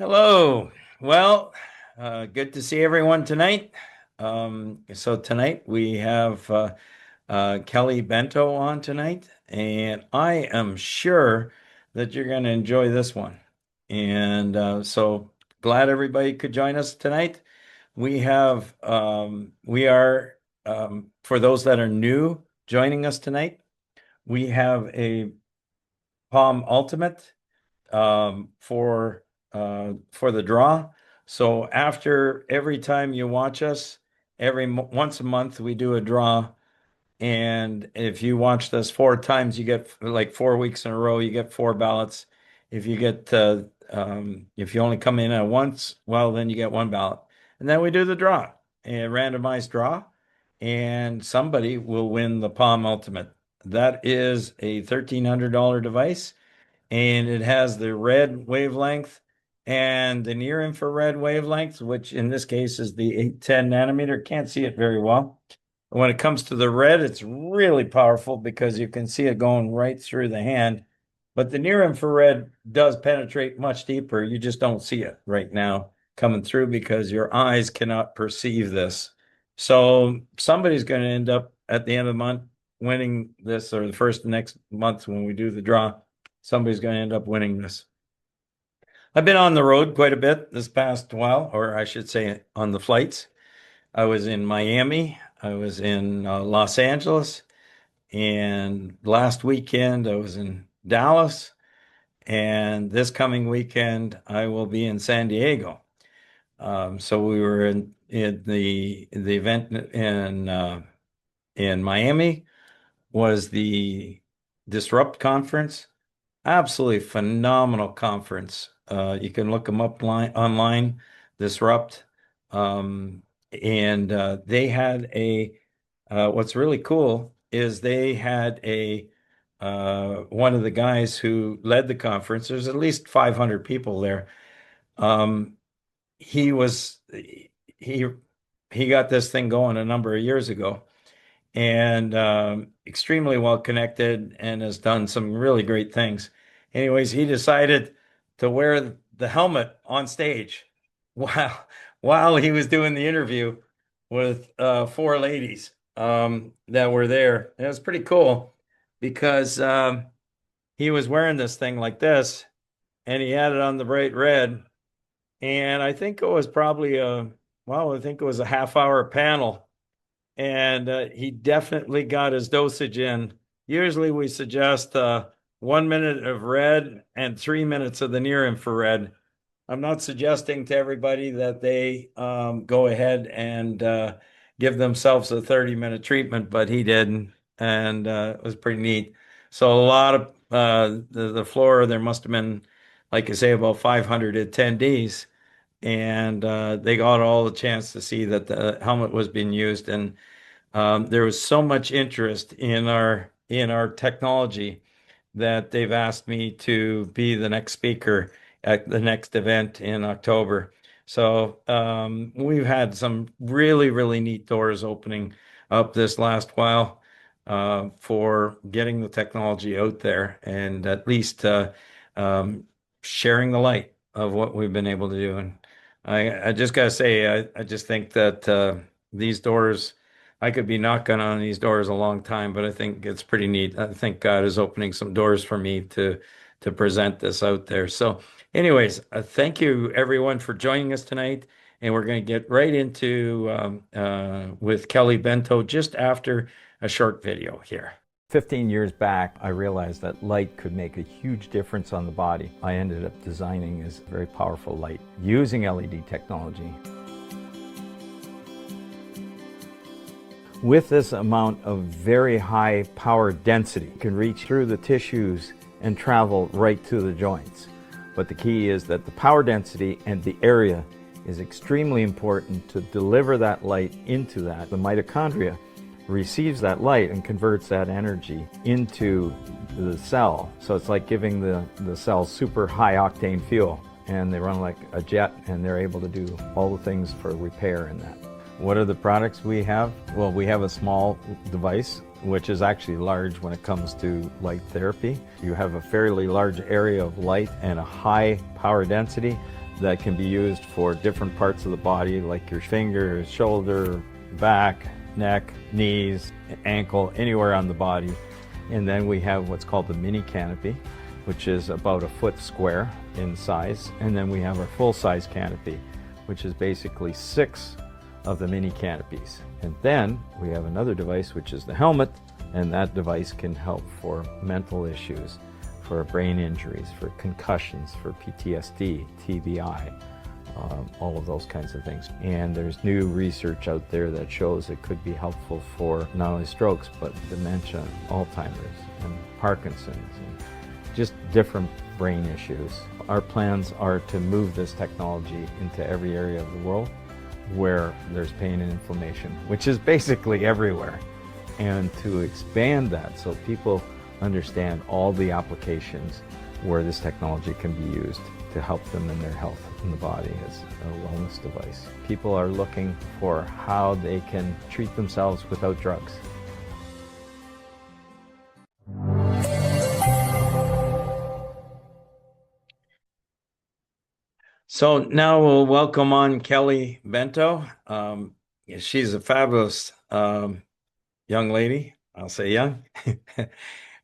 Hello. Well, good to see everyone tonight. So tonight we have Kelly Bento on tonight, and I am sure that you're going to enjoy this one. And so glad everybody could join us tonight. We are, for those that are new joining us tonight, we have a Palm Ultimate for the draw. So after every time you watch us, once a month we do a draw, and if you watched us 4 times, you get like 4 weeks in a row, you get 4 ballots. If you only come in at once, well, then you get 1 ballot, and then we do the draw, a randomized draw, and somebody will win the Palm Ultimate. That is a $1,300 device, and it has the red wavelength and the near infrared wavelength, which in this case is the 810 nanometer. Can't see it very well. When it comes to the red, it's really powerful because you can see it going right through the hand. But the near infrared does penetrate much deeper. You just don't see it right now coming through because your eyes cannot perceive this. So somebody's going to end up at the end of the month winning this, or the first of next month when we do the draw. Somebody's going to end up winning this. I've been on the road quite a bit this past while, or I should say on the flights. I was in Miami, I was in Los Angeles, and last weekend I was in Dallas, and this coming weekend I will be in San Diego. So we were in the event in Miami was the Disrupt conference. Absolutely phenomenal conference. You can look them up online, Disrupt. And they had what's really cool is they had one of the guys who led the conference. There's at least 500 people there. Um, he was, he, he got this thing going a number of years ago, and extremely well connected and has done some really great things. Anyways, he decided to wear the helmet on stage while he was doing the interview with 4 ladies that were there. It was pretty cool because he was wearing this thing like this, and he had it on the bright red. And I think it was probably I think it was a half-hour panel, and he definitely got his dosage in. Usually we suggest 1 minute of red and 3 minutes of the near infrared. I'm not suggesting to everybody that they go ahead and give themselves a 30-minute treatment, but he did, and it was pretty neat. So a lot of the floor, there must have been, like I say, about 500 attendees, and they got all the chance to see that the helmet was being used, and there was so much interest in our technology that they've asked me to be the next speaker at the next event in October. So we've had some really, really neat doors opening up this last while for getting the technology out there, and at least sharing the light of what we've been able to do. And I just gotta say, I just think that these doors, I could be knocking on these doors a long time, but I think it's pretty neat. I think God is opening some doors for me to present this out there. So anyways, thank you everyone for joining us tonight. And we're going to get right into with Kelly Bento just after a short video here. 15 years back, I realized that light could make a huge difference on the body. I ended up designing this very powerful light using LED technology. With this amount of very high power density, it can reach through the tissues and travel right to the joints. But the key is that the power density and the area is extremely important to deliver that light into that. The mitochondria receives that light and converts that energy into the cell. So it's like giving the cell super high octane fuel, and they run like a jet, and they're able to do all the things for repair in that. What are the products we have? Well, we have a small device, which is actually large when it comes to light therapy. You have a fairly large area of light and a high power density. that can be used for different parts of the body, like your fingers, shoulder, back, neck, knees, ankle, anywhere on the body. And then we have what's called the mini canopy, which is about a foot square in size. And then we have our full-size canopy, which is basically 6 of the mini canopies. And then we have another device, which is the helmet, and that device can help for mental issues, for brain injuries, for concussions, for PTSD, TBI, all of those kinds of things. And there's new research out there that shows it could be helpful for not only strokes, but dementia, Alzheimer's, and Parkinson's, and just different brain issues. Our plans are to move this technology into every area of the world where there's pain and inflammation, which is basically everywhere, and to expand that so people understand all the applications where this technology can be used to help them in their health in the body as a wellness device. People are looking for how they can treat themselves without drugs. So now we'll welcome on Kelly Bento. She's a fabulous young lady. I'll say young,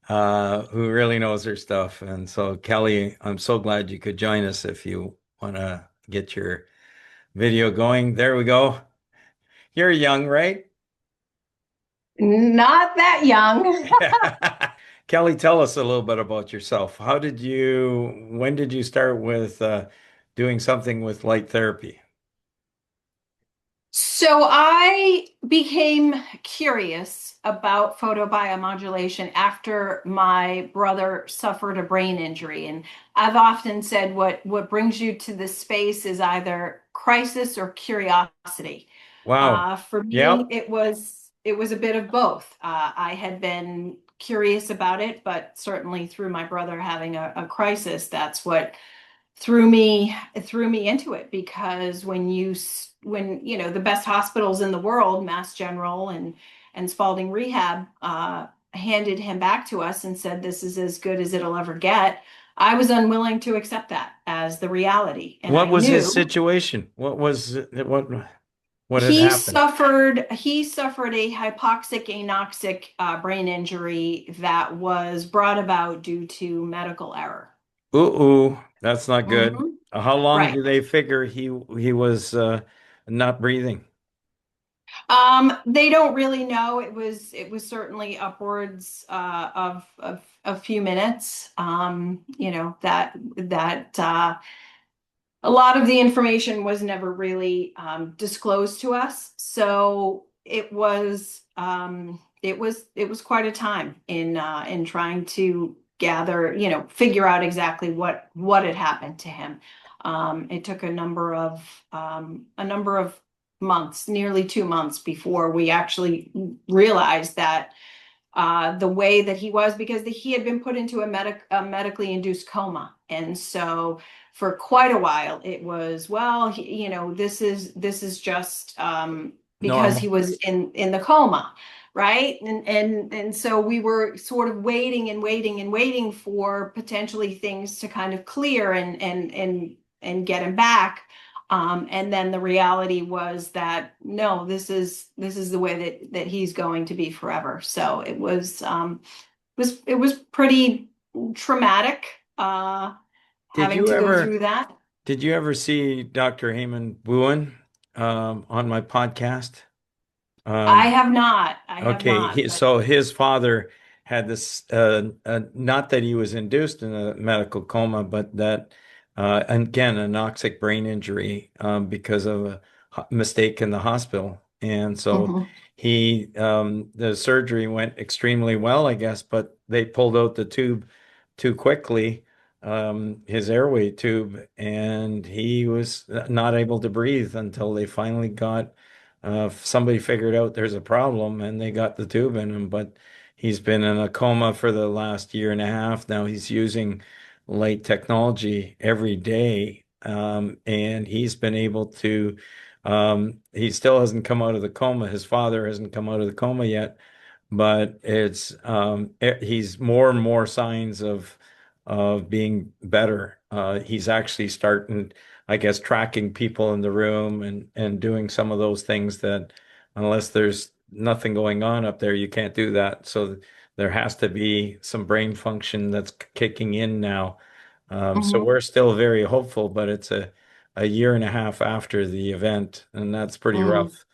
who really knows her stuff. And so, Kelly, I'm so glad you could join us. If you want to get your video going, there we go. You're young, right? Not that young. Kelly, tell us a little bit about yourself. When did you start with doing something with light therapy? So I became curious about photobiomodulation after my brother suffered a brain injury. And I've often said what brings you to this space is either crisis or curiosity. Wow. For me, Yep. it was a bit of both. I had been curious about it, but certainly through my brother having a crisis, that's what threw me into it. Because when the best hospitals in the world, Mass General and Spalding Rehab, handed him back to us and said this is as good as it'll ever get, I was unwilling to accept that as the reality. And What I was his knew situation? What had he happened? suffered he suffered a hypoxic anoxic brain injury that was brought about due to medical error. Ooh, that's not good. Mhm. How long Right. do they figure he was not breathing? They don't really know. It was certainly upwards of a few minutes. That a lot of the information was never really disclosed to us. So it was quite a time in trying to gather, figure out exactly what had happened to him. It took a number of months, nearly 2 months, before we actually realized that the way that he was, because he had been put into a medically induced coma. And so for quite a while, it was, well, this is just because he Normal. was in the coma, right? And so we were sort of waiting and waiting and waiting for potentially things to kind of clear and get him back. And then the reality was that no, this is the way that he's going to be forever. So it was pretty traumatic, Did having you to go ever through that. did you ever see Dr. Heyman Bowen on my podcast? I Um, have not. I have Okay, not. But so his father had this, not that he was induced in a medical coma, but that, again, anoxic brain injury because of a mistake in the hospital. And so mhm. the surgery went extremely well, I guess, but they pulled out the tube too quickly, his airway tube, and he was not able to breathe until they finally got somebody figured out there's a problem and they got the tube in him, but he's been in a coma for the last year and a half. Now he's using light technology every day. And he's been able to, he still hasn't come out of the coma. His father hasn't come out of the coma yet, but he's more and more signs of being better. He's actually starting. I guess, tracking people in the room and doing some of those things that unless there's nothing going on up there, you can't do that. So there has to be some brain function that's kicking in now. So Mhm. we're still very hopeful, but it's a year and a half after the event, and that's pretty Mhm. rough.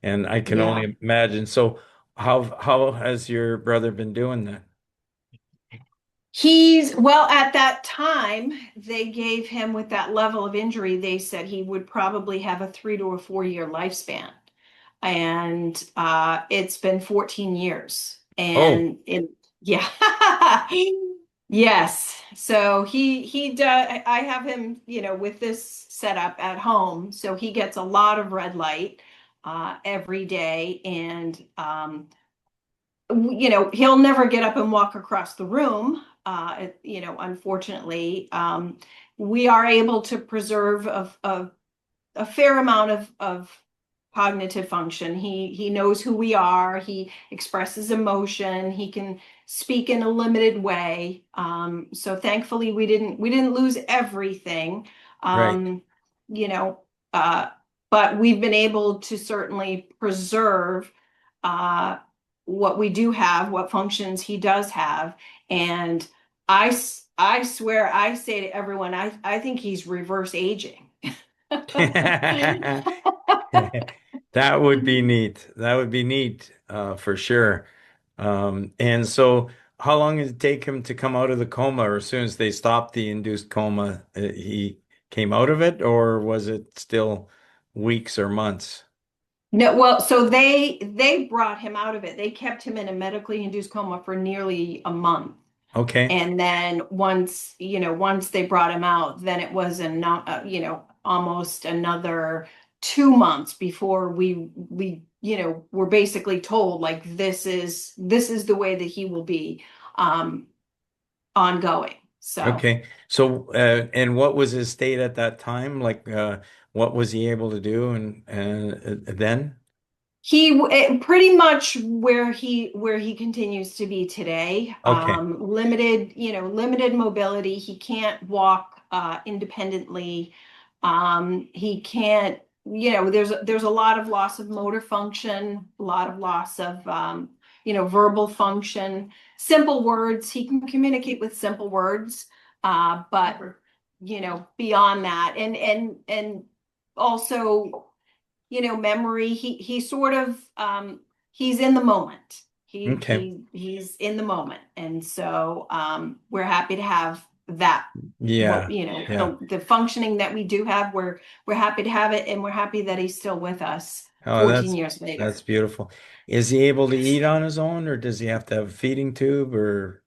And I can Yeah. only imagine. So how has your brother been doing that? Well, at that time, they gave him with that level of injury, they said he would probably have a 3 to 4 year lifespan. And it's been 14 years. Oh, Yeah. Yes. So he does, I have him, with this setup at home. So he gets a lot of red light every day. And he'll never get up and walk across the room. Unfortunately, we are able to preserve a fair amount of cognitive function. He knows who we are. He expresses emotion. He can speak in a limited way. So thankfully, we didn't lose everything. right. Um, you know, uh, but we've been able to certainly preserve uh, what we do have, what functions he does have, and I swear I say to everyone, I think he's reverse aging. That would be neat. That would be neat, for sure. And so, how long did it take him to come out of the coma, or as soon as they stopped the induced coma, he came out of it, or was it still weeks or months? No, well, so they brought him out of it. They kept him in a medically induced coma for nearly a month. Okay. And then once they brought him out, then it was almost another 2 months before were basically told like this is the way that he will be um ongoing. So Okay. So, and what was his state at that time? Like, what was he able to do? And then? pretty much where he continues to be today. Okay. Limited mobility. He can't walk independently. He can't, there's a lot of loss of motor function, a lot of loss of verbal function. Simple words, he can communicate with simple words, but beyond that, and also memory. He sort of he's in the moment. Okay. He's in the moment, and so we're happy to have that. What Yeah. Yeah. the functioning that we do have, we're happy to have it, and we're happy that he's still with us Oh, 14 years that's later. beautiful. Is he able to eat on his own, or does he have to have a feeding tube, or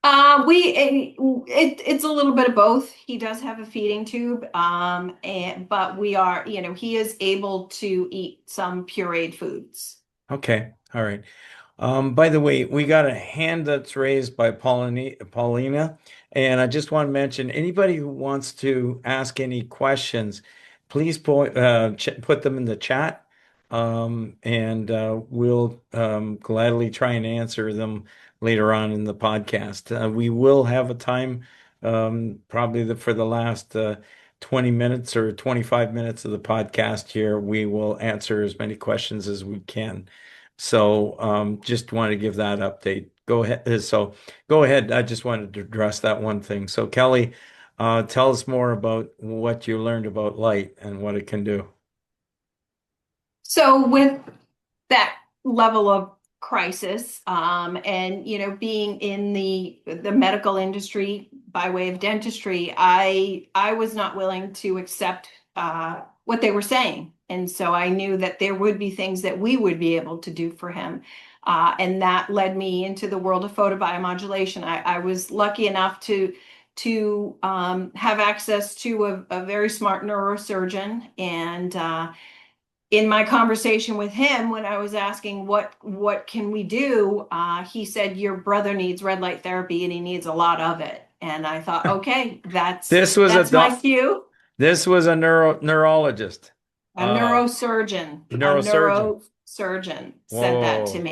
It's a little bit of both. He does have a feeding tube, but he is able to eat some pureed foods. okay, all right. By the way, we got a hand that's raised by Paulina, and I just want to mention anybody who wants to ask any questions, please put them in the chat, and we'll gladly try and answer them later on in the podcast. We will have a time, probably for the last 20 minutes or 25 minutes of the podcast here, we will answer as many questions as we can. So just want to give that update. Go ahead. So go ahead. I just wanted to address that one thing. So Kelly, tell us more about what you learned about light and what it can do. So with that level of crisis, and being in the medical industry by way of dentistry, I was not willing to accept what they were saying, and so I knew that there would be things that we would be able to do for him, and that led me into the world of photobiomodulation. I was lucky enough to have access to a very smart neurosurgeon, and in my conversation with him, when I was asking what can we do, he said your brother needs red light therapy and he needs a lot of it. And I thought, okay, that's This was a that's my doc cue. This was a neurologist, A uh, neurosurgeon, a neurosurgeon. neurosurgeon said that to Whoa, me.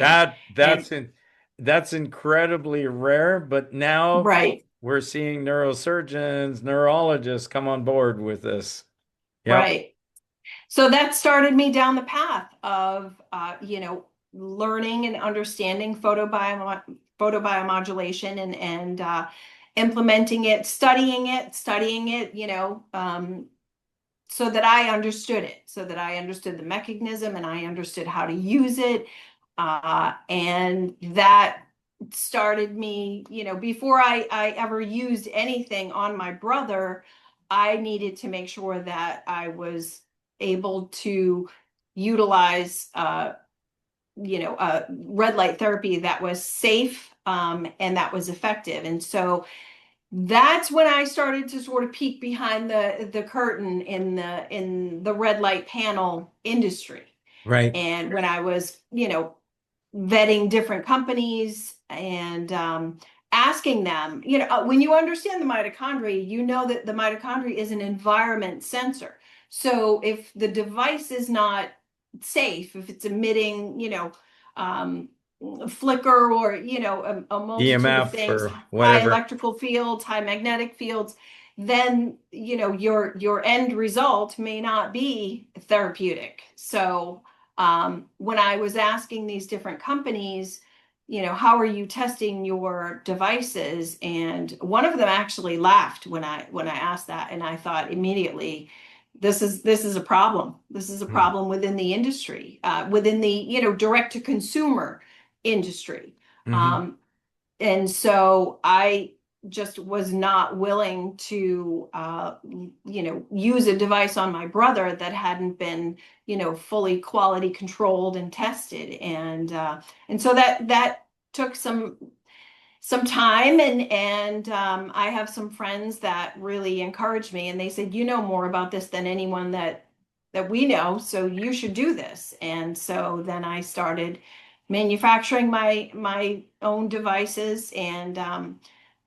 And that's incredibly rare, but now right. we're seeing neurosurgeons, neurologists come on board with this. Yep. right. So that started me down the path of, learning and understanding photobiomodulation and implementing it, studying it, so that I understood it, so that I understood the mechanism and I understood how to use it. And that started me, before I ever used anything on my brother, I needed to make sure that I was able to utilize, red light therapy that was safe, and that was effective. And so that's when I started to sort of peek behind the curtain in the red light panel industry. Right. And when I was, vetting different companies and asking them, when you understand the mitochondria, you know that the mitochondria is an environment sensor. So if the device is not safe, if it's emitting, um, flicker or, a multitude of EMF things, or high whatever. electrical fields, high magnetic fields, then, your end result may not be therapeutic. So when I was asking these different companies, how are you testing your devices? And one of them actually laughed when I asked that, and I thought immediately, this is a problem. This is a Hmm. problem within the industry, within the direct to consumer industry. Hmm. Um, and so I just was not willing to use a device on my brother that hadn't been fully quality controlled and tested. And so that took some time, and I have some friends that really encouraged me, and they said, you know more about this than anyone that we know, so you should do this. And so then I started manufacturing my own devices, and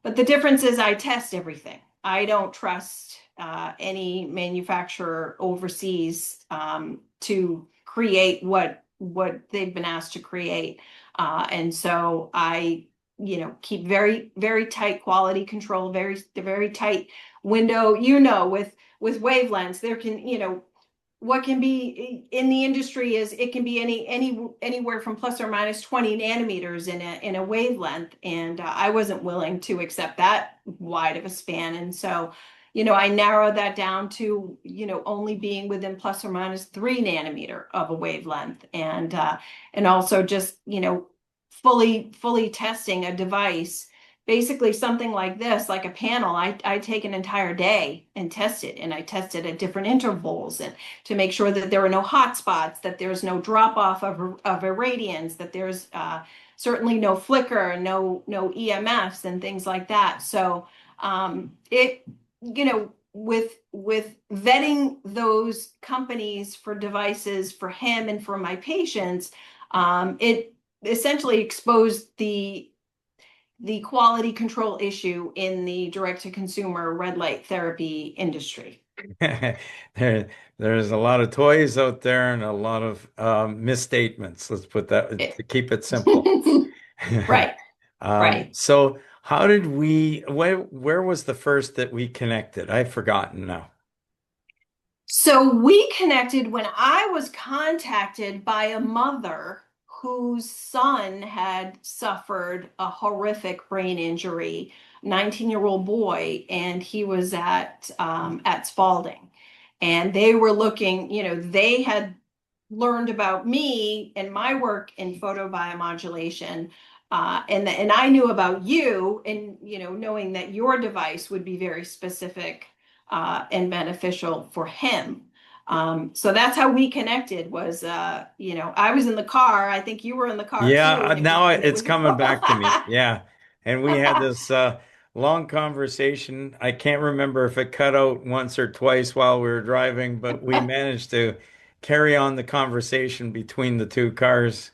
but the difference is I test everything. I don't trust any manufacturer overseas to create what they've been asked to create. And so I keep very, very tight quality control, very tight window, with wavelengths. There can, what can be in the industry is it can be anywhere from plus or minus 20 nanometers in a wavelength. And I wasn't willing to accept that wide of a span. And so, I narrowed that down to, only being within plus or minus 3 nanometer of a wavelength. And also just, fully testing a device, basically something like this, like a panel. I take an entire day and test it, and I test it at different intervals, and to make sure that there are no hot spots, that there's no drop off of irradiance, that there's certainly no flicker, no EMFs and things like that. So it, with vetting those companies for devices for him and for my patients, it essentially exposed the quality control issue in the direct to consumer red light therapy industry. There, there's a lot of toys out there and a lot of misstatements. Let's put that It- to keep it simple. Right, right. So how did where was the first that we connected? I've forgotten now. So we connected when I was contacted by a mother whose son had suffered a horrific brain injury, 19-year-old boy, and he was at Spalding. And they were looking, they had learned about me and my work in photobiomodulation. And I knew about you, and knowing that your device would be very specific and beneficial for him. So that's how we connected. Was I was in the car. I think you were in the car Yeah, too, and now it it's was. coming back to me. Yeah. And we had this long conversation. I can't remember if it cut out once or twice while we were driving, but we managed to carry on the conversation between the two cars.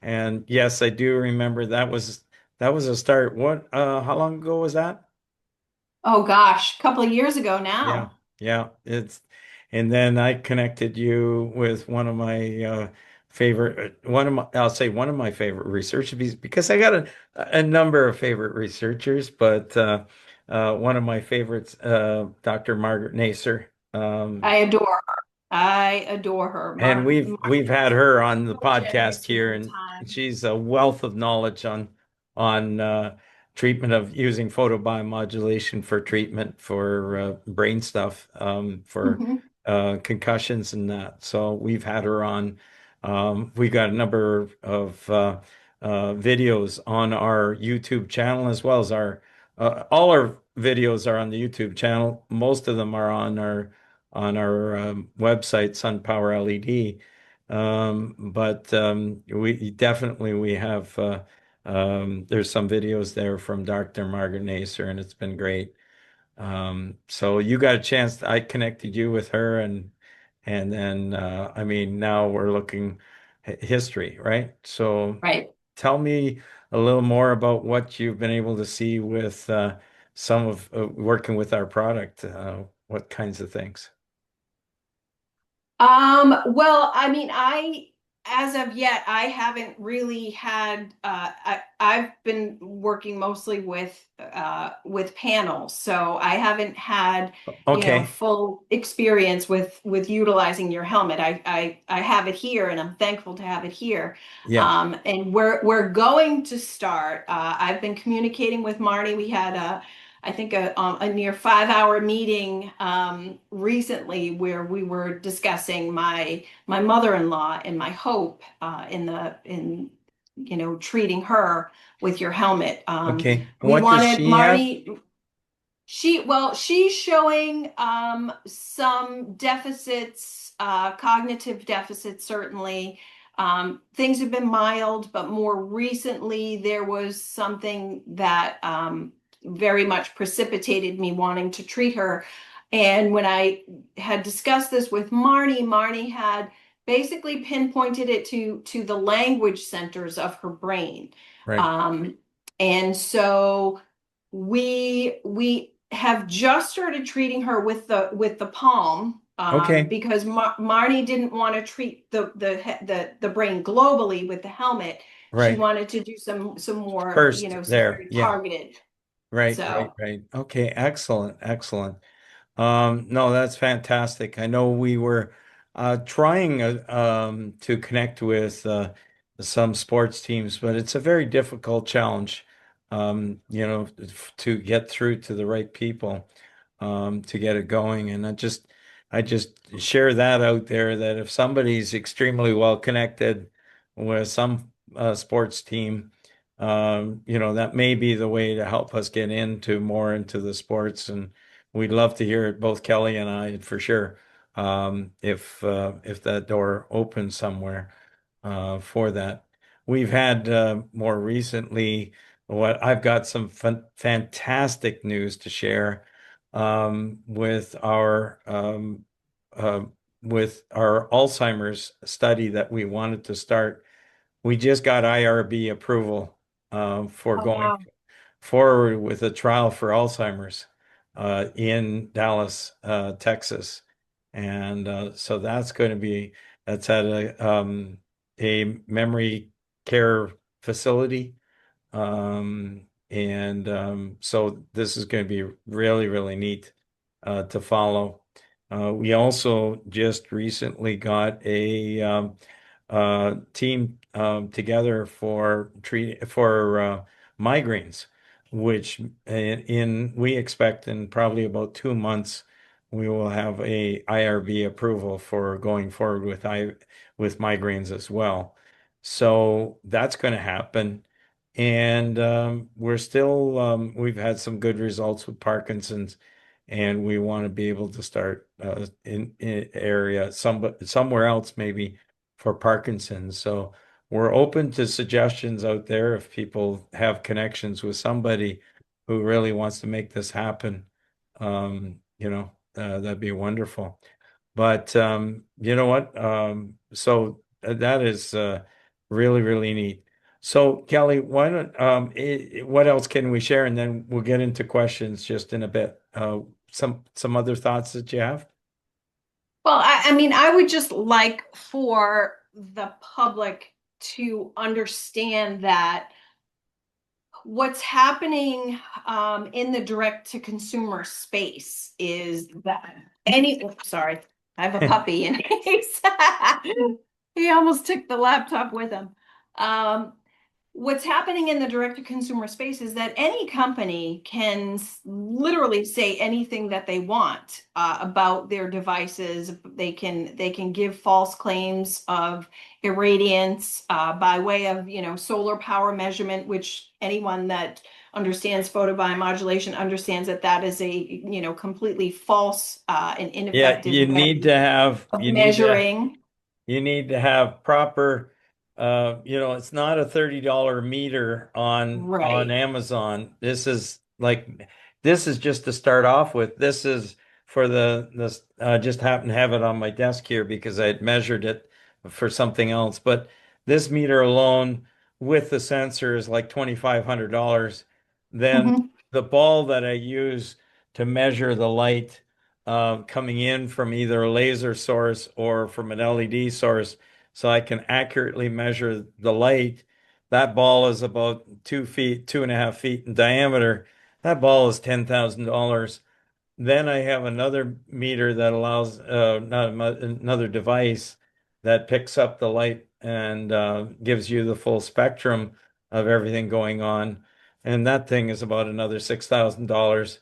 And yes, I do remember that was a start. How long ago was that? Oh gosh, a couple of years ago Yeah, now. yeah. And then I connected you with one of my I'll say one of my favorite researchers because I got a number of favorite researchers, but one of my favorites, Dr. Margaret Naser. Um, I adore her. I adore her. and we've Marty had is her on the so podcast generous with here, her and time. she's a wealth of knowledge on treatment of using photobiomodulation for treatment for brain stuff, for Mhm. concussions and that. So we've had her on. We got a number of videos on our YouTube channel, as well as our all our videos are on the YouTube channel. Most of them are on our website, SunPowerLED. But we definitely we have there's some videos there from Dr. Margaret Naser, and it's been great. So you got a chance. I connected you with her, and then I mean now we're looking history, right? So Right. tell me a little more about what you've been able to see with some of working with our product. What kinds of things? Well, I mean, as of yet, I haven't really had, I've been working mostly with panels, so I haven't had, Okay. full experience with utilizing your helmet. I have it here, and I'm thankful to have it here. Yeah. And we're going to start. I've been communicating with Marty. We had I think a near 5 hour meeting recently where we were discussing my mother-in-law and my hope in treating her with your helmet. Okay. We What does wanted she have? Marty. She's showing some deficits, cognitive deficits, certainly. Things have been mild, but more recently there was something that very much precipitated me wanting to treat her. And when I had discussed this with Marnie, Marnie had basically pinpointed it to the language centers of her brain. Right. Um, and so we have just started treating her with the palm Okay. because Marnie didn't want to treat the brain globally with the helmet. She Right. wanted to do some more, First some there. very Yeah. targeted. Right. Right. So, Right. Okay. Excellent. Excellent. No, that's fantastic. I know we were trying to connect with some sports teams, but it's a very difficult challenge, to get through to the right people, to get it going. And I just share that out there that if somebody's extremely well connected with some sports team, that may be the way to help us get more into the sports. And we'd love to hear it, both Kelly and I, for sure, if that door opens somewhere for that. We've had more recently what I've got some fantastic news to share with uh, our Alzheimer's study that we wanted to start. We just got IRB approval for oh going wow. forward with a trial for Alzheimer's in Dallas, Texas. And so that's at a memory care facility. And so this is going to be really, really neat to follow. We also just recently got a team together for migraines, which we expect in probably about 2 months we will have a IRB approval for going forward with migraines as well. So that's going to happen. And we've had some good results with Parkinson's, and we want to be able to start in area somewhere else maybe for Parkinson's. So we're open to suggestions out there if people have connections with somebody who really wants to make this happen. That'd be wonderful. But you know what? So that is really, really neat. So Kelly, why don't what else can we share? And then we'll get into questions just in a bit. Some other thoughts that you have? Well, I mean, I would just like for the public to understand that What's happening in the direct to consumer space is that sorry, I have a puppy and he almost took the laptop with him. Um, what's happening in the direct to consumer space is that any company can literally say anything that they want about their devices. They can give false claims of irradiance by way of solar power measurement, which anyone that understands photobiomodulation understands that that is a completely false and Yeah, ineffective way of measuring. you need to have proper, it's not a $30 meter on Right. Amazon. This is just to start off with. This is for this, just happen to have it on my desk here because I had measured it for something else. But this meter alone with the sensor is like $2,500. Then Mhm. the ball that I use to measure the light coming in from either a laser source or from an LED source, so I can accurately measure the light. That ball is about 2 feet, 2.5 feet in diameter. That ball is $10,000. Then I have another meter that allows not a another device that picks up the light and gives you the full spectrum of everything going on. And that thing is about another $6,000.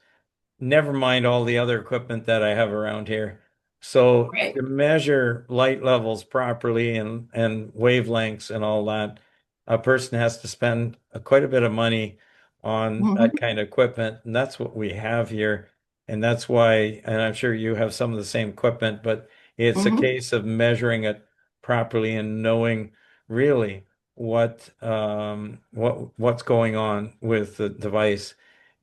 Never mind all the other equipment that I have around here. So Right. to measure light levels properly and wavelengths and all that, a person has to spend quite a bit of money on that Mhm. kind of equipment. And that's what we have here. And that's why, and I'm sure you have some of the same equipment, but it's a Mhm. case of measuring it properly and knowing really what's going on with the device.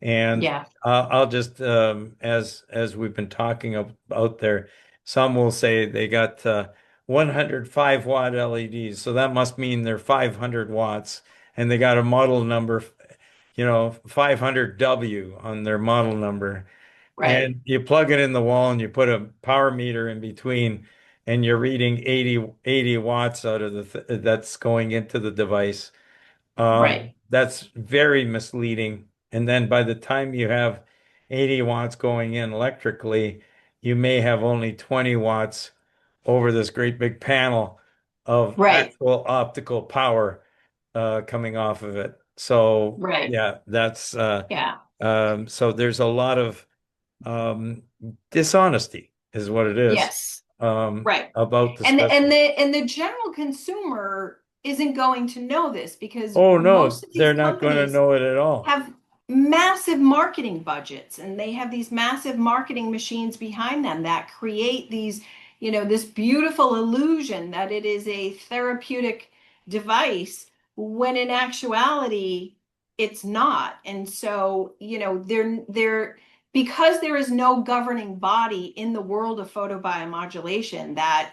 And Yeah. I'll just as we've been talking about there, some will say they got 105-watt LEDs, so that must mean they're 500 watts, and they got a model number, 500W on their model number, Right. and you plug it in the wall and you put a power meter in between, and you're reading 80 watts out of that's going into the device. Right. That's very misleading. And then by the time you have 80 watts going in electrically, you may have only 20 watts over this great big panel of Right. actual optical power coming off of it. So Right. yeah, that's Yeah. so there's a lot of um, dishonesty is what it is Yes. Right. about the And the, and specimen. the and the general consumer isn't going to know this because Oh no, most of these they're not going to companies know it at all. have massive marketing budgets and they have these massive marketing machines behind them that create this beautiful illusion that it is a therapeutic device when in actuality it's not. And so, they're because there is no governing body in the world of photobiomodulation that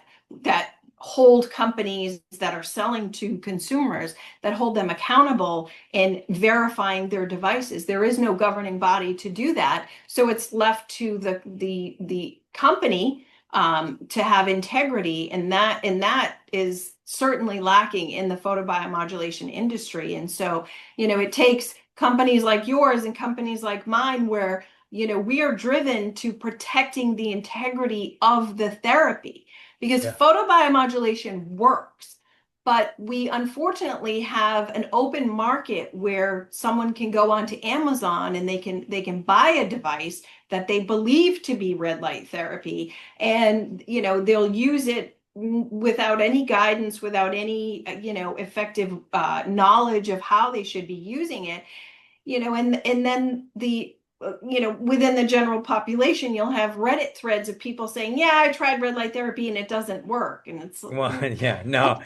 hold companies that are selling to consumers, that hold them accountable in verifying their devices. There is no governing body to do that. So it's left to the company to have integrity, and that is certainly lacking in the photobiomodulation industry. And so, it takes companies like yours and companies like mine where we are driven to protecting the integrity of the therapy because Yeah. photobiomodulation works, but we unfortunately have an open market where someone can go onto Amazon and they can buy a device that they believe to be red light therapy, and they'll use it without any guidance, without any effective knowledge of how they should be using it. And then within the general population, you'll have Reddit threads of people saying, yeah, I tried red light therapy and it doesn't work. And it's Well, yeah, no,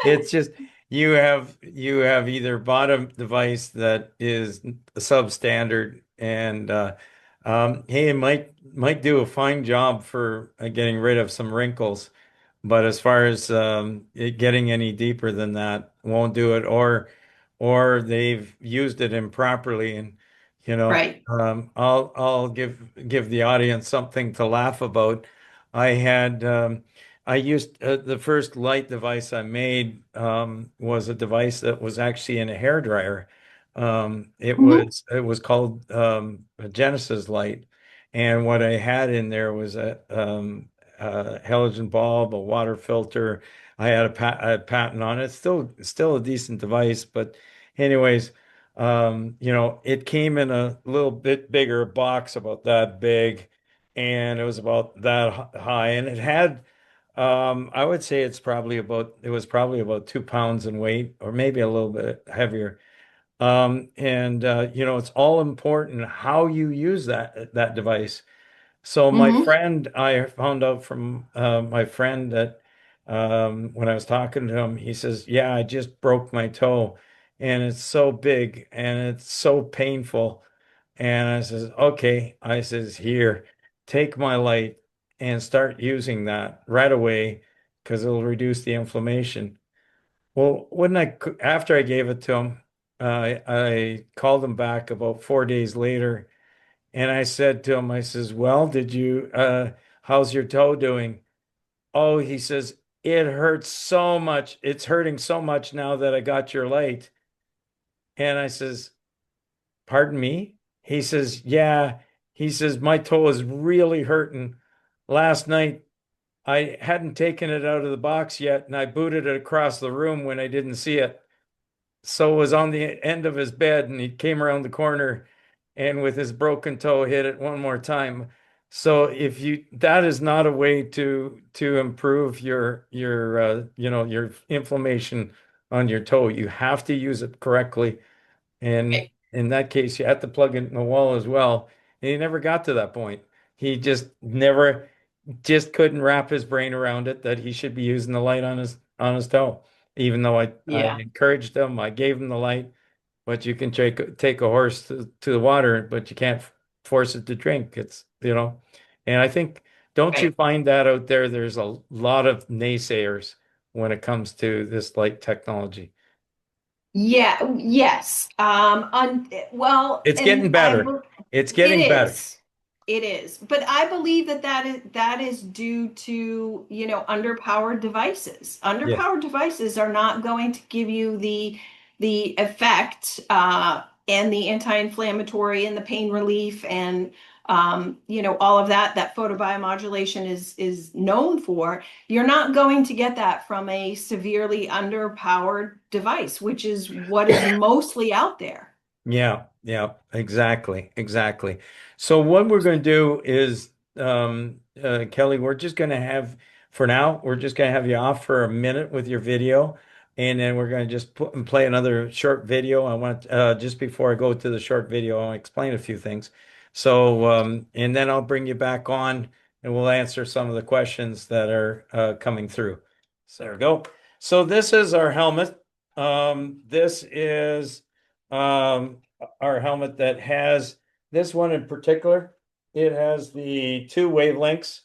it's just you have either bought a device that is substandard and hey, it might do a fine job for getting rid of some wrinkles, but as far as it getting any deeper than that, won't do it, or they've used it improperly, and right. I'll give the audience something to laugh about. I had I used the first light device I made was a device that was actually in a hairdryer. Mhm. It was called a Genesis light, and what I had in there was a halogen bulb, a water filter. I had patent on it. Still a decent device, but anyways, it came in a little bit bigger box, about that big, and it was about that high, and it had. I would say it was probably about 2 pounds in weight, or maybe a little bit heavier. And it's all important how you use that device. So Mhm. I found out from my friend that when I was talking to him, he says, "Yeah, I just broke my toe, and it's so big and it's so painful." And I says, "Okay," I says, "Here, take my light and start using that right away because it'll reduce the inflammation." Well, after I gave it to him, I called him back about 4 days later, and I said to him, I says, "Well, how's your toe doing?" "Oh," he says, "it hurts so much. It's hurting so much now that I got your light." And I says, "Pardon me?" He says, "Yeah." He says, "My toe is really hurting. Last night, I hadn't taken it out of the box yet, and I booted it across the room when I didn't see it. So it was on the end of his bed, and he came around the corner and with his broken toe hit it one more time." So that is not a way to improve your inflammation on your toe. You have to use it correctly. And in that case, you have to plug it in the wall as well. And he never got to that point. He just couldn't wrap his brain around it that he should be using the light on his toe. Even though I Yeah. encouraged him, I gave him the light, but you can take a horse to the water, but you can't force it to drink. And I think, don't you Right. find that out there? There's a lot of naysayers when it comes to this light technology. Yeah, yes. Well, It's getting better. It's it getting better. is. It is. But I believe that is due to, underpowered devices. Yeah. Underpowered devices are not going to give you the effect and the anti-inflammatory and the pain relief and all of that photobiomodulation is known for. You're not going to get that from a severely underpowered device, which is what is mostly out there. Yeah, yeah, exactly, exactly. So what we're going to do is, Kelly, for now, we're just going to have you off for a minute with your video, and then we're going to just play another short video. Just before I go to the short video, I'll explain a few things. So, and then I'll bring you back on, and we'll answer some of the questions that are coming through. So there we go. So this is our helmet. This is our helmet that has this one in particular. It has the two wavelengths.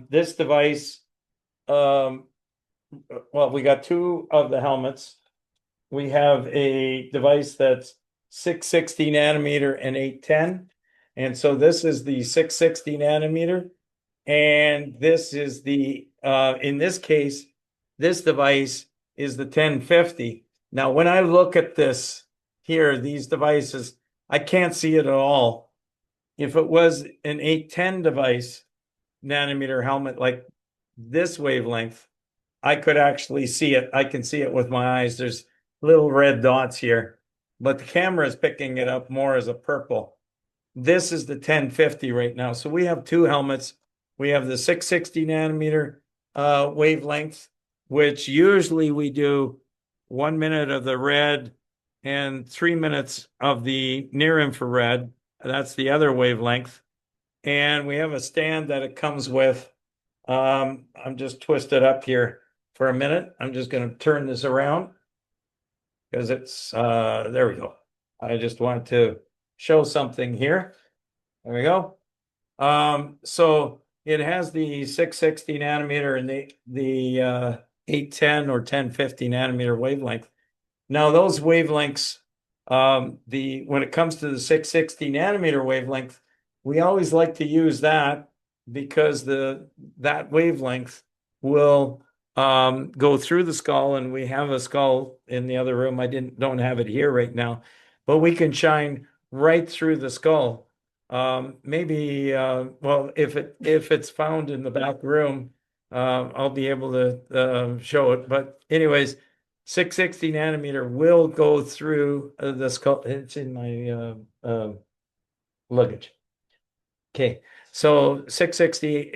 This device, um, well, we got two of the helmets. We have a device that's 660 nanometer and 810. And so this is the 660 nanometer. And in this case, this device is the 1050. Now, when I look at these devices, I can't see it at all. If it was an 810 device, nanometer helmet like this wavelength, I could actually see it. I can see it with my eyes. There's little red dots here, but the camera is picking it up more as a purple. This is the 1050 right now. So we have two helmets. We have the 660 nanometer wavelength, which usually we do 1 minute of the red and 3 minutes of the near infrared. That's the other wavelength. And we have a stand that it comes with. I'm just twisted up here for a minute. I'm just going to turn this around because there we go. I just want to show something here. There we go. So it has the 660 nanometer and the 810 or 1050 nanometer wavelength. Now those wavelengths, when it comes to the 660 nanometer wavelength, we always like to use that because that wavelength will go through the skull, and we have a skull in the other room. I don't have it here right now, but we can shine right through the skull. Maybe well, if it's found in the back room, I'll be able to show it. But anyways, 660 nanometer will go through the skull. It's in my luggage. Okay, so 660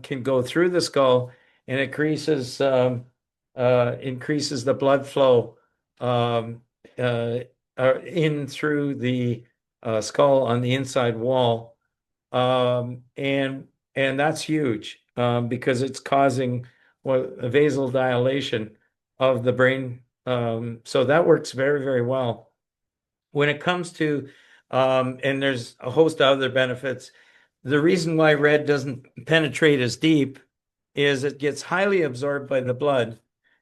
can go through the skull and increases the blood flow um, uh, in through the skull on the inside wall, and that's huge because it's causing what a vasodilation of the brain. So that works very, very well. When it comes to and there's a host of other benefits. The reason why red doesn't penetrate as deep is it gets highly absorbed by the blood.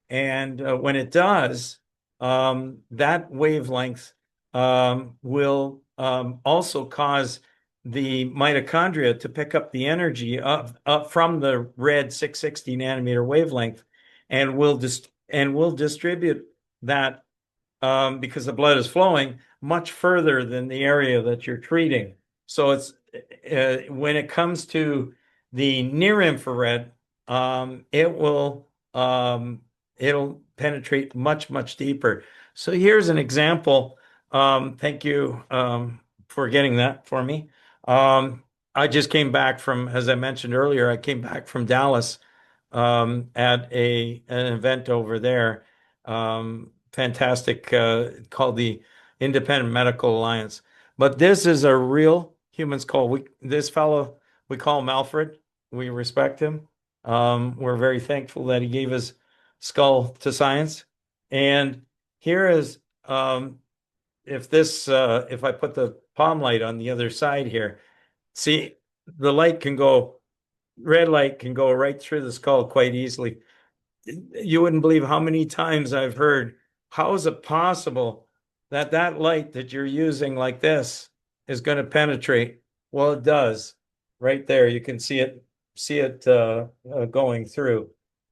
And when it does, that wavelength will also cause the mitochondria to pick up the energy up from the red 660 nanometer wavelength and will distribute that because the blood is flowing much further than the area that you're treating. So it's when it comes to the near infrared, it will it'll penetrate much, much deeper. So here's an example. Thank you for getting that for me. I just came back from, as I mentioned earlier, I came back from Dallas at an event over there. Fantastic, called the Independent Medical Alliance. But this is a real human skull. This fellow, we call him Alfred. We respect him. We're very thankful that he gave his skull to science. And here is, if I put the palm light on the other side here, see, the light can go, red light can go right through the skull quite easily. You wouldn't believe how many times I've heard, how is it possible that that light that you're using like this is going to penetrate? Well, it does. Right there, you can see it going through.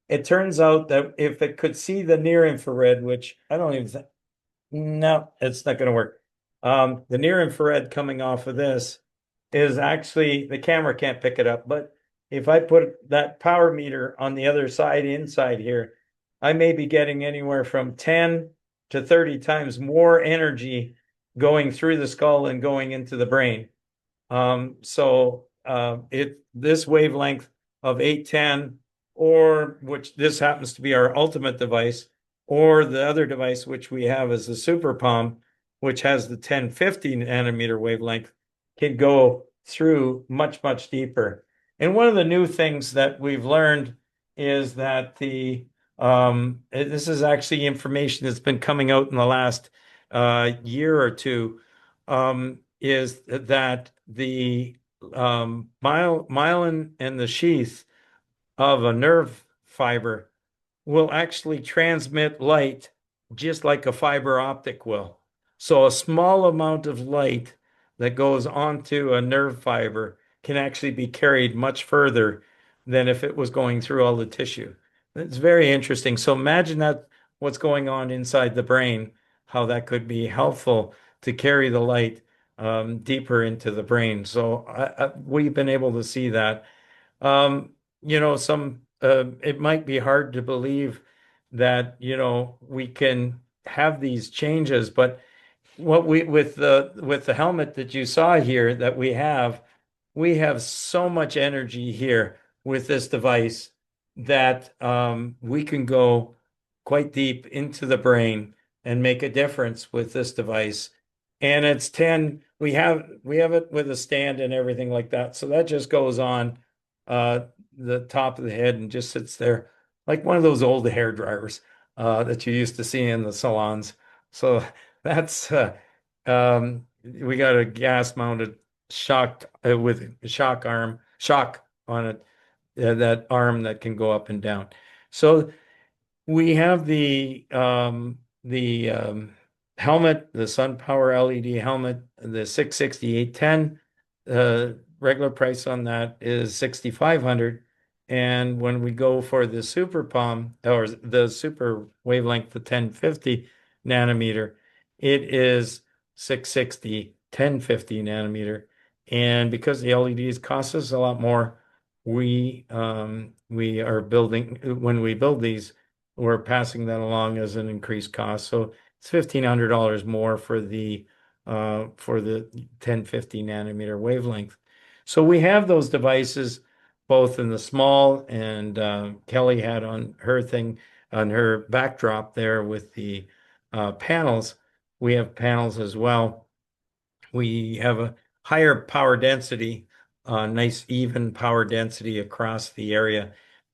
It turns out that if it could see the near infrared, which I don't even think, no, it's not going to work. The near infrared coming off of this is actually, the camera can't pick it up, but if I put that power meter on the other side inside here, I may be getting anywhere from 10 to 30 times more energy going through the skull and going into the brain. So this wavelength of 810, or which this happens to be our ultimate device, or the other device which we have is the Super Palm, which has the 1050 nanometer wavelength, can go through much, much deeper. And one of the new things that we've learned is that this is actually information that's been coming out in the last year or two, is that the myelin and the sheath of a nerve fiber will actually transmit light just like a fiber optic will. So a small amount of light that goes onto a nerve fiber can actually be carried much further than if it was going through all the tissue. It's very interesting. So imagine that what's going on inside the brain, how that could be helpful to carry the light deeper into the brain. So we've been able to see that. It might be hard to believe that, we can have these changes, but what we with the helmet that you saw here that we have so much energy here with this device that we can go quite deep into the brain and make a difference with this device. And it's 10, we have it with a stand and everything like that. So that just goes on the top of the head and just sits there like one of those old hair dryers that you used to see in the salons. So that's we got a gas mounted shock with a shock on it, that arm that can go up and down. So we have the helmet, the SunPower LED helmet, the 66810. Regular price on that is 6,500. And when we go for the Super Palm or the Super Wavelength, the 1050 nanometer, it is 660, 1050 nanometer. And because the LEDs cost us a lot more, we are building, when we build these, we're passing that along as an increased cost. So it's $1,500 more for the 1050 nanometer wavelength. So we have those devices both in the small, and Kelly had on her thing, on her backdrop there with the panels. We have panels as well. We have a higher power density, nice even power density across the area.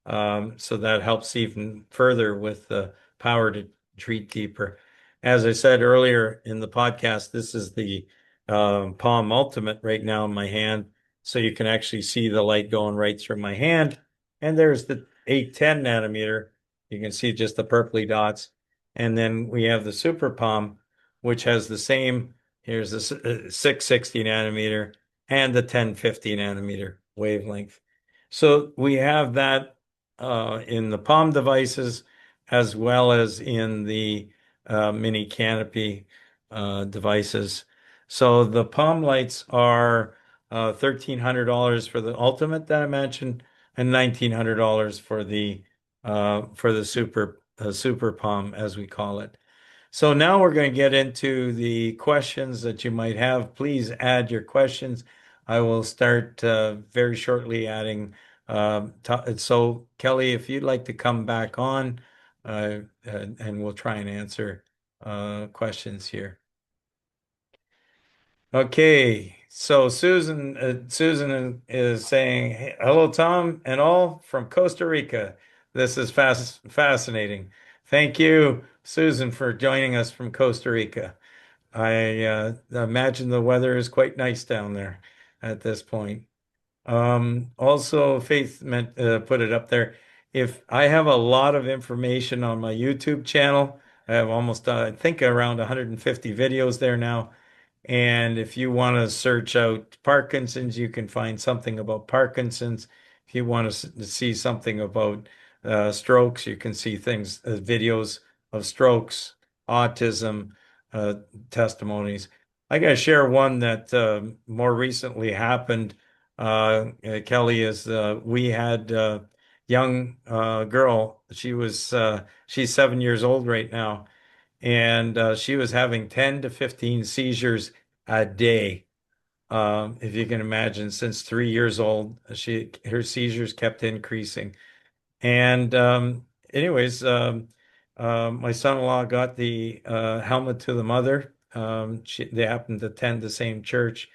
So that helps even further with the power to treat deeper. As I said earlier in the podcast, this is the Palm Ultimate right now in my hand. So you can actually see the light going right through my hand. And there's the 810 nanometer. You can see just the purpley dots. And then we have the Super Palm, which has the same. Here's the 660 nanometer and the 1050 nanometer wavelength. So we have that in the Palm devices as well as in the mini canopy devices. So the Palm lights are $1,300 for the Ultimate that I mentioned, and $1,900 for the Super Palm, as we call it. So now we're going to get into the questions that you might have. Please add your questions. I will start very shortly adding. So Kelly, if you'd like to come back on, and we'll try and answer questions here. Okay, so Susan is saying, "Hey, hello, Tom and all from Costa Rica. This is fascinating. Thank you, Susan, for joining us from Costa Rica. I imagine the weather is quite nice down there at this point. Also, Faith put it up there. If I have a lot of information on my YouTube channel, I have almost, I think, around 150 videos there now. And if you want to search out Parkinson's, you can find something about Parkinson's. If you want to see something about strokes, you can see things, videos of strokes, autism, uh, testimonies. I got to share one that more recently happened. Kelly, is we had a young girl. She's 7 years old right now, and she was having 10 to 15 seizures a day. If you can imagine, since 3 years old, her seizures kept increasing. And anyways, my son-in-law got the helmet to the mother. They happened to attend the same church,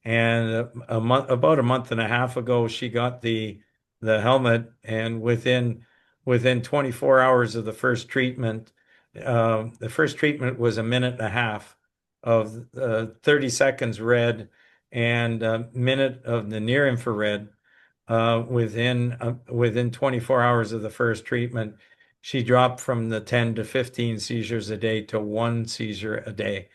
and about a month and a half ago, she got the helmet, and within 24 hours of the first treatment was a minute and a half of 30 seconds red and a minute of the near infrared. Within 24 hours of the first treatment, she dropped from the 10 to 15 seizures a day to one seizure a day.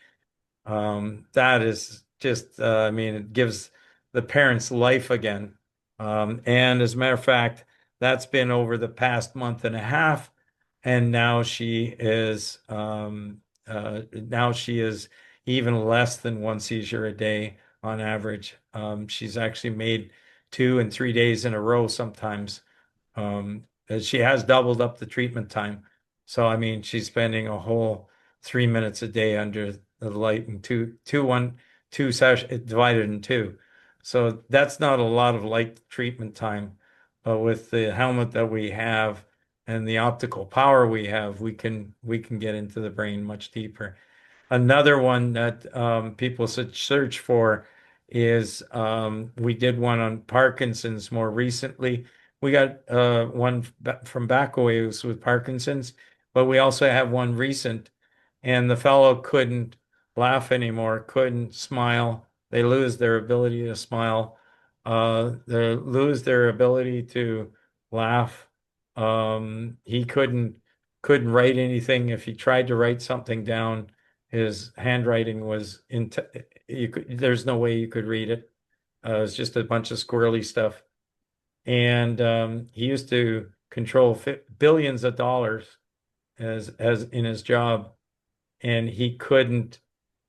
That is just, I mean, it gives the parents life again. And as a matter of fact, that's been over the past month and a half, and now she is even less than one seizure a day on average. She's actually made 2 and 3 days in a row sometimes. She has doubled up the treatment time. So, I mean, she's spending a whole 3 minutes a day under the light, and two sessions divided in two. So that's not a lot of light treatment time. But with the helmet that we have and the optical power we have, we can get into the brain much deeper. Another one that people should search for is we did one on Parkinson's more recently. We got one from back away with Parkinson's, but we also have one recent, and the fellow couldn't laugh anymore, couldn't smile. They lose their ability to smile. They lose their ability to laugh. He couldn't write anything. If he tried to write something down, his handwriting was there's no way you could read it. It's just a bunch of squirrely stuff. And he used to control billions of dollars as in his job, and he couldn't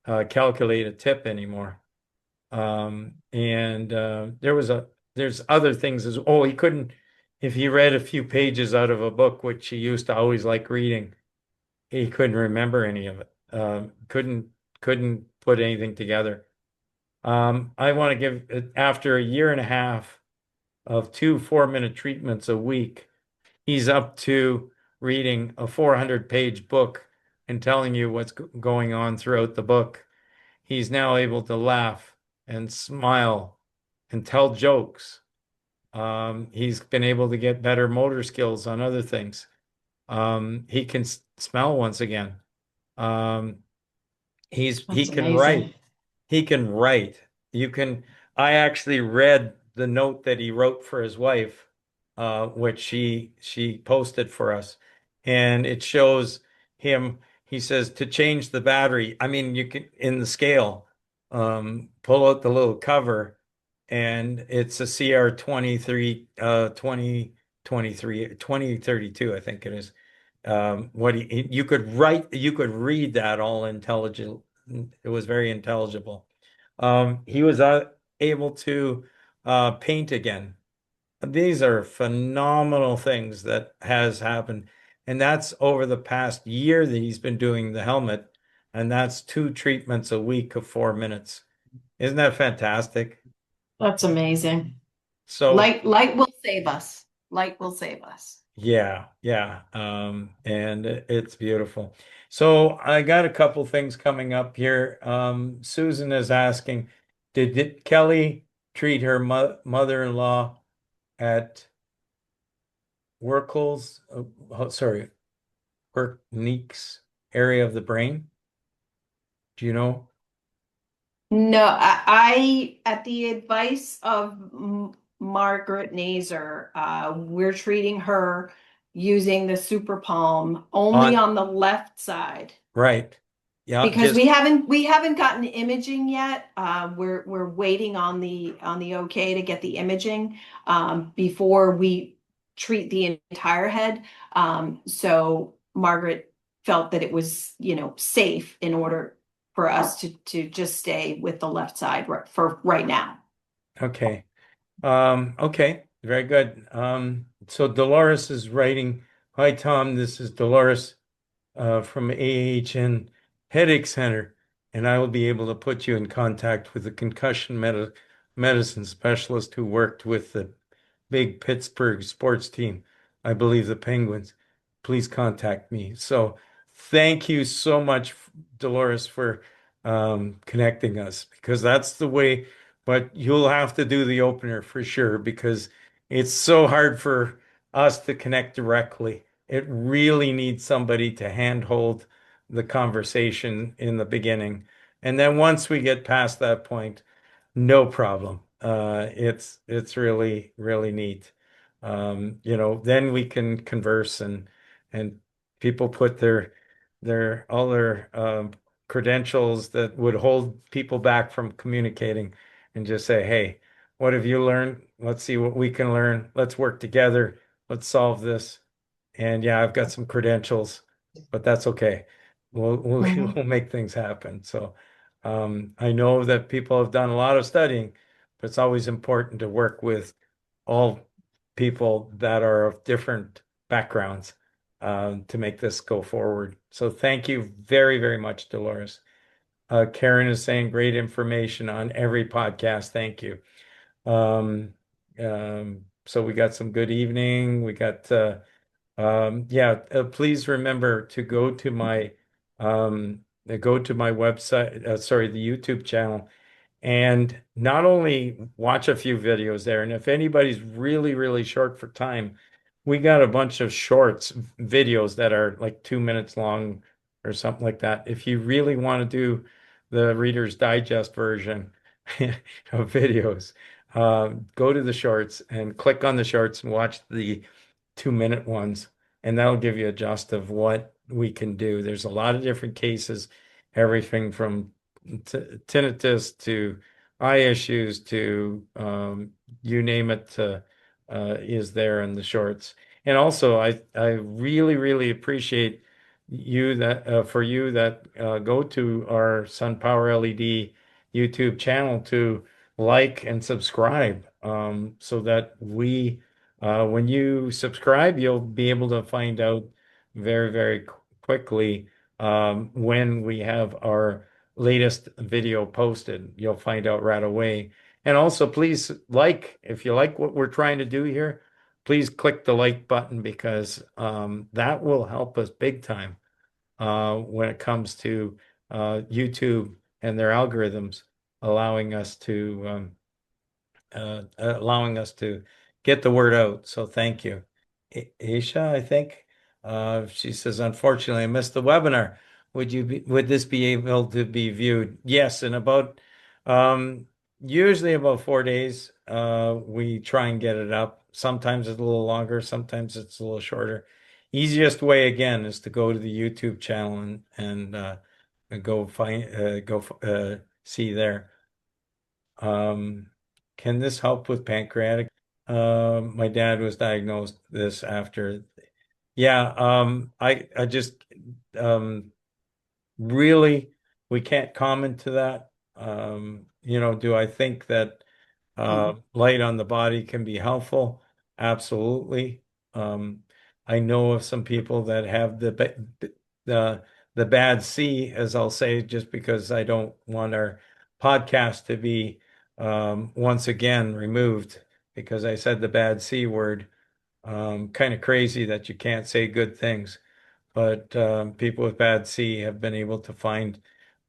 calculate a tip anymore. And there's other things as he couldn't, if he read a few pages out of a book, which he used to always like reading, he couldn't remember any of it. Couldn't put anything together. I want to give, after a year and a half of 2 4-minute treatments a week, he's up to reading a 400-page book and telling you what's going on throughout the book. He's now able to laugh and smile and tell jokes. He's been able to get better motor skills on other things. He can smell once again. Um, he That's can amazing. write. He can write. You can. I actually read the note that he wrote for his wife, which she posted for us, and it shows him. He says to change the battery. I mean, you can in the scale, pull out the little cover, and it's a CR 23, 2023, 2032, I think it is. You could read that all intelligent. It was very intelligible. He was able to paint again. These are phenomenal things that has happened. And that's over the past year that he's been doing the helmet. And that's 2 treatments a week of 4 minutes. Isn't that fantastic? That's amazing. So Light will save us. Light will save us. yeah, yeah. And it's beautiful. So I got a couple things coming up here. Susan is asking, did Kelly treat her mother-in-law at Werkel's, sorry, Wernicke's area of the brain? Do you know? No, at the advice of Margaret Nazer, we're treating her using the super palm only On, on the left side right. Yeah, because just we haven't gotten imaging yet. We're waiting on the okay to get the imaging before we treat the entire head. So Margaret felt that it was, safe in order for us to just stay with the left side for right now. okay. Okay, very good. So Dolores is writing, hi Tom, this is Dolores from AHN Headache Center, and I will be able to put you in contact with a concussion medicine specialist who worked with the big Pittsburgh sports team. I believe the Penguins. Please contact me. So thank you so much, Dolores, for connecting us because that's the way, but you'll have to do the opener for sure because it's so hard for us to connect directly. It really needs somebody to handhold the conversation in the beginning. And then once we get past that point, no problem. It's really, really neat. Then we can converse and people put their all their credentials that would hold people back from communicating and just say, hey, what have you learned? Let's see what we can learn. Let's work together. Let's solve this. And yeah, I've got some credentials, but that's okay. We'll Mhm. we'll make things happen. So I know that people have done a lot of studying, but it's always important to work with all people that are of different backgrounds to make this go forward. So thank you very, very much, Dolores. Karen is saying great information on every podcast. Thank you. Um, so we got some good evening. We got yeah, please remember to go to my website, sorry, the YouTube channel, and not only watch a few videos there, and if anybody's really, really short for time, we got a bunch of shorts videos that are like 2 minutes long or something like that. If you really want to do the Reader's Digest version of videos, go to the shorts and click on the shorts and watch the 2 minute ones, and that'll give you a gist of what we can do. There's a lot of different cases, everything from tinnitus to eye issues to you name it is there in the shorts. And also, I really, really appreciate for you that go to our SunPower LED YouTube channel to like and subscribe, so that when you subscribe, you'll be able to find out very, very quickly when we have our latest video posted. You'll find out right away. And also, please if you like what we're trying to do here, please click the like button because that will help us big time when it comes to YouTube and their algorithms allowing us to get the word out. So thank you. Aisha, I think, she says, unfortunately, I missed the webinar. Would this be able to be viewed? Yes, in about um, usually about 4 days. We try and get it up. Sometimes it's a little longer, sometimes it's a little shorter. Easiest way again is to go to the YouTube channel and go see there. Can this help with pancreatic? My dad was diagnosed this after. Yeah, I just really we can't comment to that. Do I think that light on the body can be helpful? Absolutely. Um, I know of some people that have the the bad C, as I'll say, just because I don't want our podcast to be once again removed because I said the bad C word. Kind of crazy that you can't say good things, but people with bad C have been able to find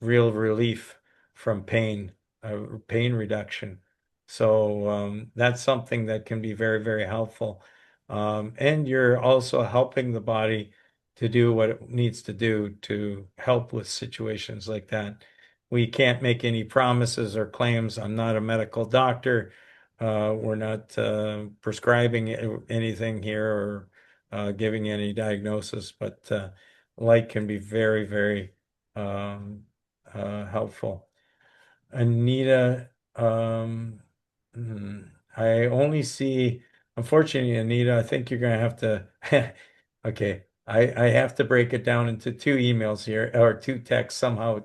real relief from pain reduction. So that's something that can be very, very helpful. And you're also helping the body to do what it needs to do to help with situations like that. We can't make any promises or claims. I'm not a medical doctor. We're not prescribing anything here or giving any diagnosis, but light can be very, very um, helpful. Anita, hmm, I only see, unfortunately, Anita, I think you're going to have to, okay, I have to break it down into two emails here or two texts. Somehow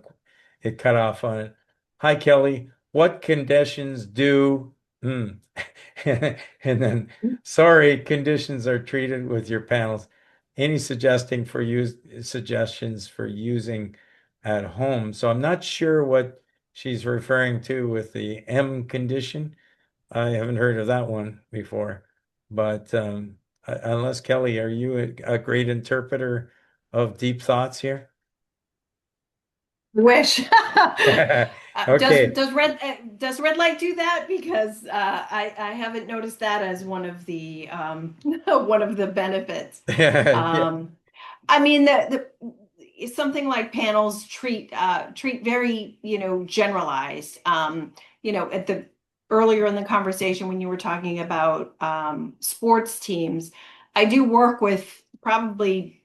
it cut off on it. Hi, Kelly. What conditions do, hmm. And then, sorry, conditions are treated with your panels. Any suggestions for using at home? So I'm not sure what she's referring to with the M condition. I haven't heard of that one before. But unless Kelly, are you a great interpreter of deep thoughts here? Wish. Okay. Does red light do that? Because I haven't noticed that as one of the one of the benefits. Yeah. Um, I mean something like panels treat very generalized. At the earlier in the conversation when you were talking about sports teams, I do work with probably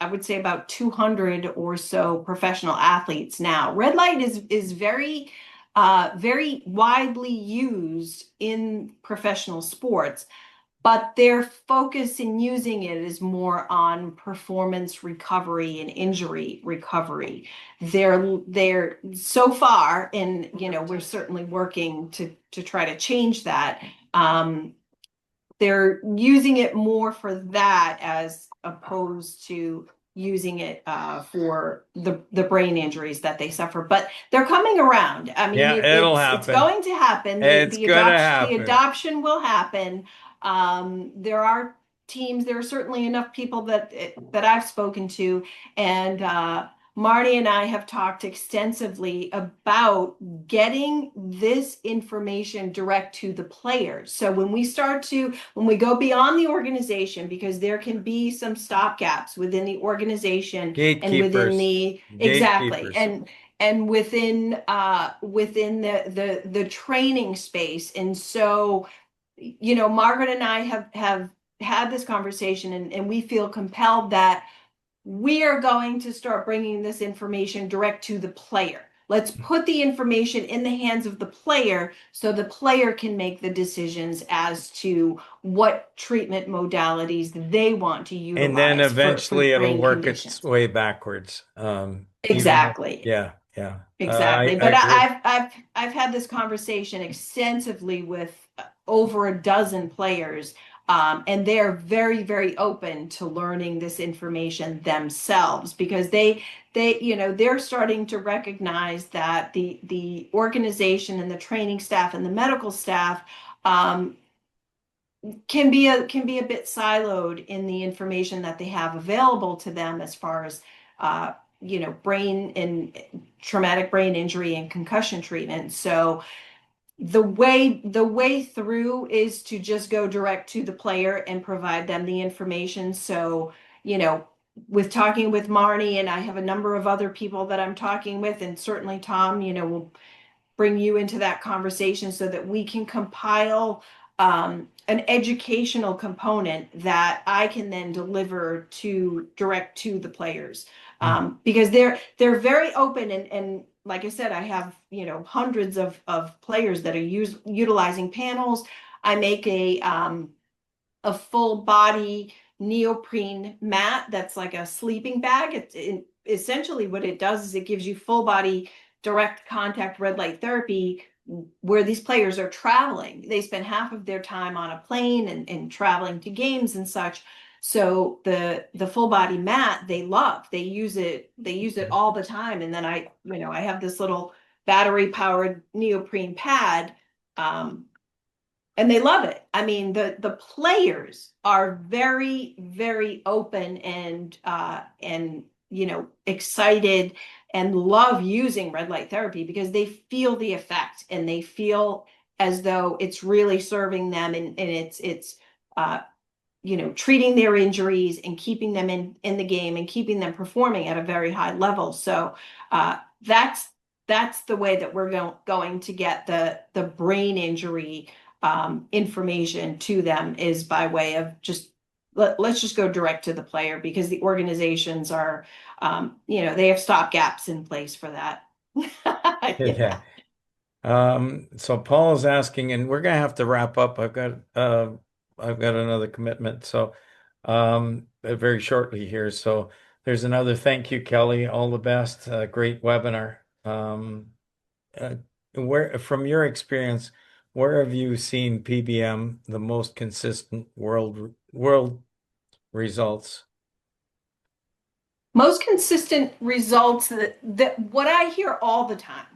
I would say about 200 or so professional athletes now. Red light is very very widely used in professional sports, but their focus in using it is more on performance recovery and injury recovery. They're so far, and we're certainly working to try to change that. They're using it more for that as opposed to using it for the brain injuries that they suffer. But they're coming around. I mean, Yeah, it'll it's happen. going to happen. It's gonna The happen. adoption will happen. There are teams. There are certainly enough people that I've spoken to, and Marty and I have talked extensively about getting this information direct to the players. So when we go beyond the organization, because there can be some stopgaps within the organization and within Gatekeepers. the exactly Gatekeepers. and within the training space. And so, Margaret and I have had this conversation, and we feel compelled that we are going to start bringing this information direct to the player. Let's put the information in the hands of the player so the player can make the decisions as to what treatment modalities they want to And then utilize for eventually it'll brain work its conditions. way backwards. Even though, Exactly. yeah, yeah. Exactly. I But agree. I've had this conversation extensively with over a dozen players, and they're very, very open to learning this information themselves because they're starting to recognize that the organization and the training staff and the medical staff um, can be a bit siloed in the information that they have available to them as far as brain and traumatic brain injury and concussion treatment. So the way through is to just go direct to the player and provide them the information. So, with talking with Marnie, and I have a number of other people that I'm talking with, and certainly Tom, will bring you into that conversation so that we can compile an educational component that I can then deliver to direct to the players, because they're very open, and like I said, I have hundreds of players that are utilizing panels. I make a full body neoprene mat that's like a sleeping bag. Essentially what it does is it gives you full body direct contact red light therapy where these players are traveling. They spend half of their time on a plane and traveling to games and such. So the full body mat they love. They use it all the time. And then I have this little battery powered neoprene pad. And they love it. I mean, the players are very, very open and excited and love using red light therapy because they feel the effect and they feel as though it's really serving them, and it's uh treating their injuries and keeping them in the game and keeping them performing at a very high level. So that's the way that we're going to get the brain injury information to them, is by way of just let's just go direct to the player because the organizations are they have stop gaps in place for that. Yeah. So Paul is asking, and we're gonna have to wrap up. I've got another commitment, so very shortly here. So there's another thank you, Kelly. All the best. Great webinar. Uh, where from your experience, where have you seen PBM the most consistent world results? Most consistent results that what I hear all the time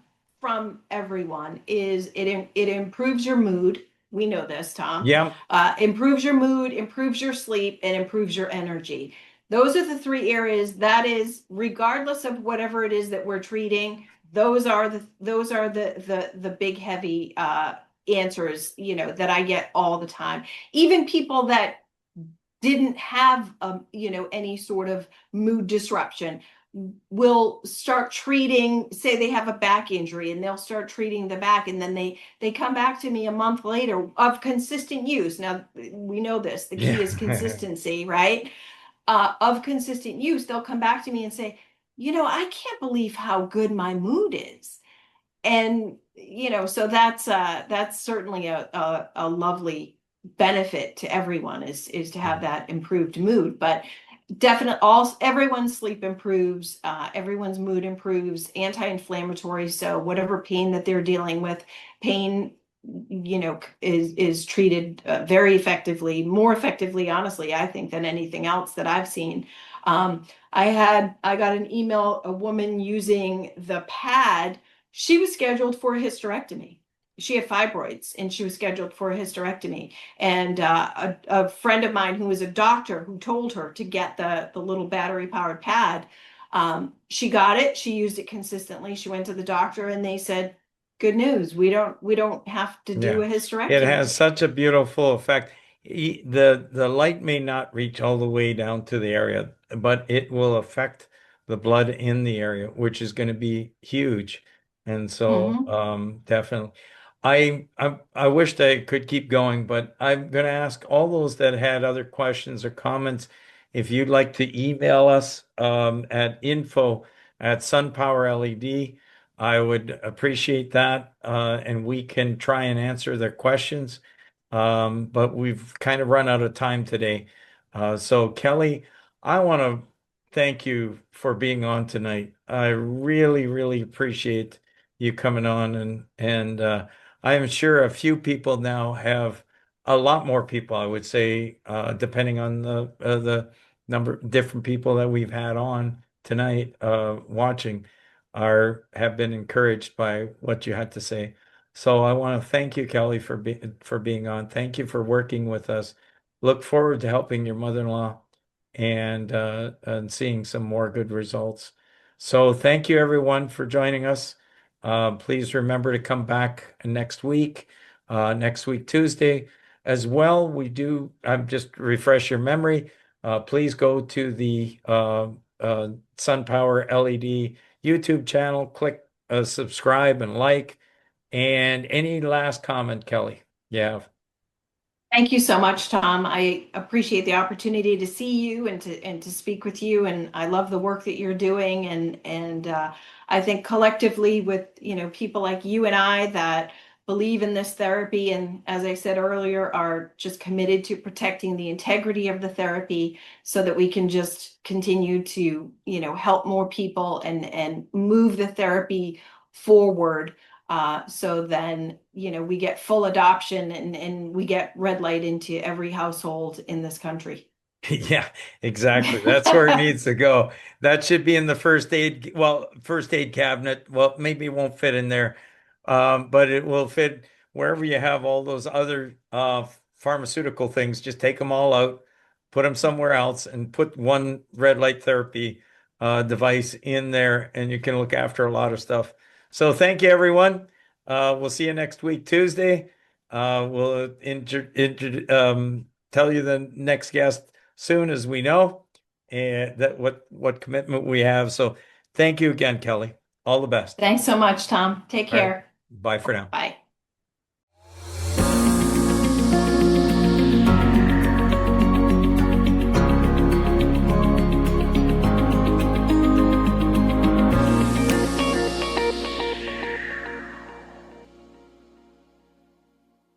from everyone is it improves your mood. We know this, Tom. Yeah, Improves your mood, improves your sleep, and improves your energy. Those are the three areas. That is, regardless of whatever it is that we're treating, those are the big heavy answers, that I get all the time. Even people that didn't have any sort of mood disruption will start treating, say they have a back injury, and they'll start treating the back, and then they come back to me a month later of consistent use. Now we know this, the key is yeah. consistency, right? Of consistent use, they'll come back to me and say, I can't believe how good my mood is. And so that's certainly a lovely benefit to everyone, is to have that improved mood. But definitely everyone's sleep improves, everyone's mood improves, anti-inflammatory. So whatever pain that they're dealing with, pain is treated very effectively, more effectively, honestly, I think, than anything else that I've seen. I got an email, a woman using the pad. She was scheduled for a hysterectomy. She had fibroids and she was scheduled for a hysterectomy. And a friend of mine who was a doctor who told her to get the little battery powered pad. She got it. She used it consistently. She went to the doctor and they said, "Good news. We don't have to do Yeah, a it hysterectomy." has such a beautiful effect. The light may not reach all the way down to the area, but it will affect the blood in the area, which is going to be huge. And so, Hmm. definitely, I wished I could keep going, but I'm going to ask all those that had other questions or comments, if you'd like to email us at info@sunpowerled. I would appreciate that, and we can try and answer their questions. But we've kind of run out of time today. So Kelly, I want to thank you for being on tonight. I really, really appreciate you coming on, and I am sure a few people now have a lot more people, I would say, depending on the number different people that we've had on tonight, watching, are have been encouraged by what you had to say. So I want to thank you, Kelly, for being on. Thank you for working with us. Look forward to helping your mother-in-law and seeing some more good results. So thank you, everyone, for joining us. Please remember to come back next week Tuesday as well. We do. I'm just refresh your memory. Please go to the SunPower LED YouTube channel. Click subscribe and like. And any last comment, Kelly? Yeah. Thank you so much, Tom. I appreciate the opportunity to see you and to speak with you, and I love the work that you're doing. And I think collectively with people like you and I that believe in this therapy, and as I said earlier, are just committed to protecting the integrity of the therapy, so that we can just continue to help more people and move the therapy forward. So then, we get full adoption and we get red light into every household in this country. Yeah, exactly. That's where it needs to go. That should be in the first aid cabinet. Well, maybe it won't fit in there, but it will fit wherever you have all those other pharmaceutical things. Just take them all out, put them somewhere else, and put one red light therapy device in there, and you can look after a lot of stuff. So thank you, everyone. We'll see you next week, Tuesday. We'll tell you the next guest soon as we know and that what commitment we have. So thank you again, Kelly. All the best. Thanks so much, Tom. Take All right. care. Bye for now. Bye.